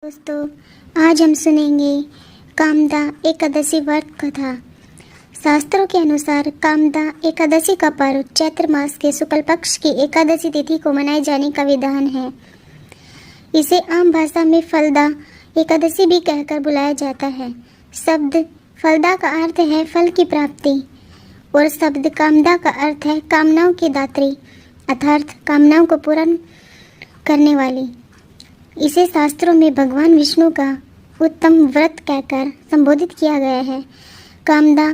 दोस्तों, आज हम सुनेंगे कामदा एकादशी व्रत कथा। शास्त्रों के अनुसार कामदा एकादशी का पर्व चैत्र मास के शुक्ल पक्ष की एकादशी तिथि को मनाए जाने का विधान है। इसे आम भाषा में फलदा एकादशी भी कहकर बुलाया जाता है। शब्द फलदा का अर्थ है फल की प्राप्ति और शब्द कामदा का अर्थ है कामनाओं की दात्री अर्थात कामनाओं को पूर्ण करने वाली। इसे शास्त्रों में भगवान विष्णु का उत्तम व्रत कहकर संबोधित किया गया है। कामदा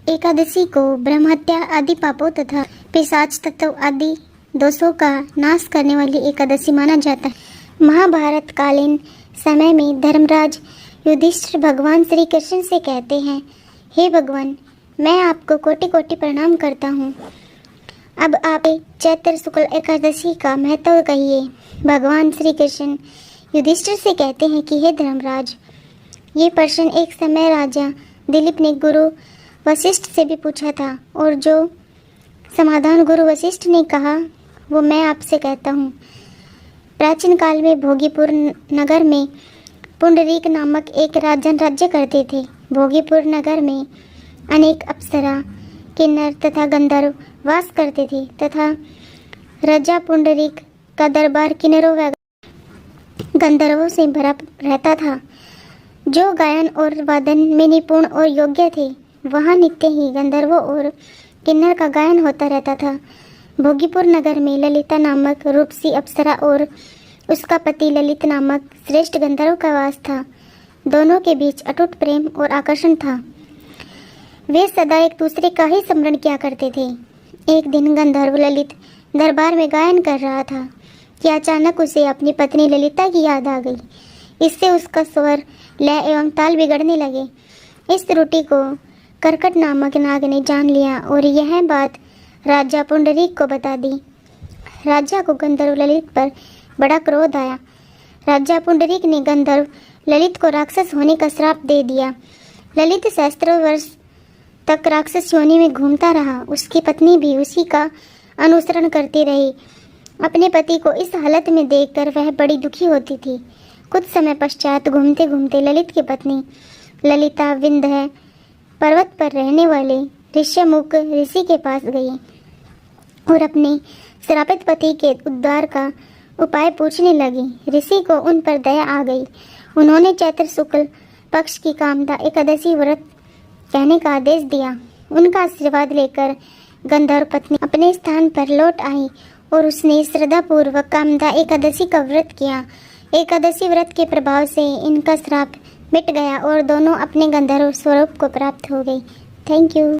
एकादशी को ब्रह्महत्या आदि पापों तथा पिशाच तत्व आदि दोषों का नाश करने वाली एकादशी माना जाता है। महाभारत कालीन समय में धर्मराज युधिष्ठिर भगवान श्री कृष्ण से कहते हैं, हे भगवान, मैं आपको कोटि कोटि प्रणाम करता हूँ। अब आप चैत्र शुक्ल एकादशी का महत्व कहिए। भगवान श्री कृष्ण युधिष्ठिर से कहते हैं कि हे धर्मराज, ये प्रश्न एक समय राजा दिलीप ने गुरु वशिष्ठ से भी पूछा था और जो समाधान गुरु वशिष्ठ ने कहा वो मैं आपसे कहता हूँ। प्राचीन काल में भोगीपुर नगर में पुंडरीक नामक एक राजन राज्य करते थे। भोगीपुर नगर में अनेक अप्सरा किन्नर तथा गंधर्व वास करते थे तथा राजा पुंडरीक का दरबार किन्नरों व गंधर्वों से भरा रहता था, जो गायन और वादन में निपुण और योग्य थे। वहाँ नित्य ही गंधर्वों और किन्नर का गायन होता रहता था। भोगीपुर नगर में ललिता नामक रूपसी अप्सरा और उसका पति ललित नामक श्रेष्ठ गंधर्व का वास था। दोनों के बीच अटूट प्रेम और आकर्षण था। वे सदा एक दूसरे का ही स्मरण किया करते थे। एक दिन गंधर्व ललित दरबार में गायन कर रहा था कि अचानक उसे अपनी पत्नी ललिता की याद आ गई। इससे उसका स्वर, लय एवं ताल बिगड़ने लगे। इस त्रुटि को कर्कट नामक नाग ने जान लिया और यह बात राजा पुंडरीक को बता दी। राजा को गंधर्व ललित पर बड़ा क्रोध आया। राजा पुंडरीक ने गंधर्व ललित को राक्षस होने का श्राप दे दिया। ललित सहस्त्रों वर्ष तक राक्षस योनि में घूमता रहा। उसकी पत्नी भी उसी का अनुसरण करती रही। अपने पति को इस हालत में देखकर वह बड़ी दुखी होती थी। कुछ समय पश्चात घूमते घूमते ललित की पत्नी ललिता विंध्य पर्वत पर रहने वाले ऋष्यमुख ऋषि के पास गई और अपने श्रापित पति के उद्धार का उपाय पूछने लगी। ऋषि को उन पर दया आ गई। उन्होंने चैत्र शुक्ल पक्ष की कामदा एकादशी व्रत कहने का आदेश दिया। उनका आशीर्वाद लेकर गंधर्व पत्नी अपने स्थान पर लौट आई और उसने श्रद्धापूर्वक कामदा एकादशी का व्रत किया। एकादशी व्रत के प्रभाव से इनका श्राप मिट गया और दोनों अपने गंधर्व स्वरूप को प्राप्त हो गई। Thank you.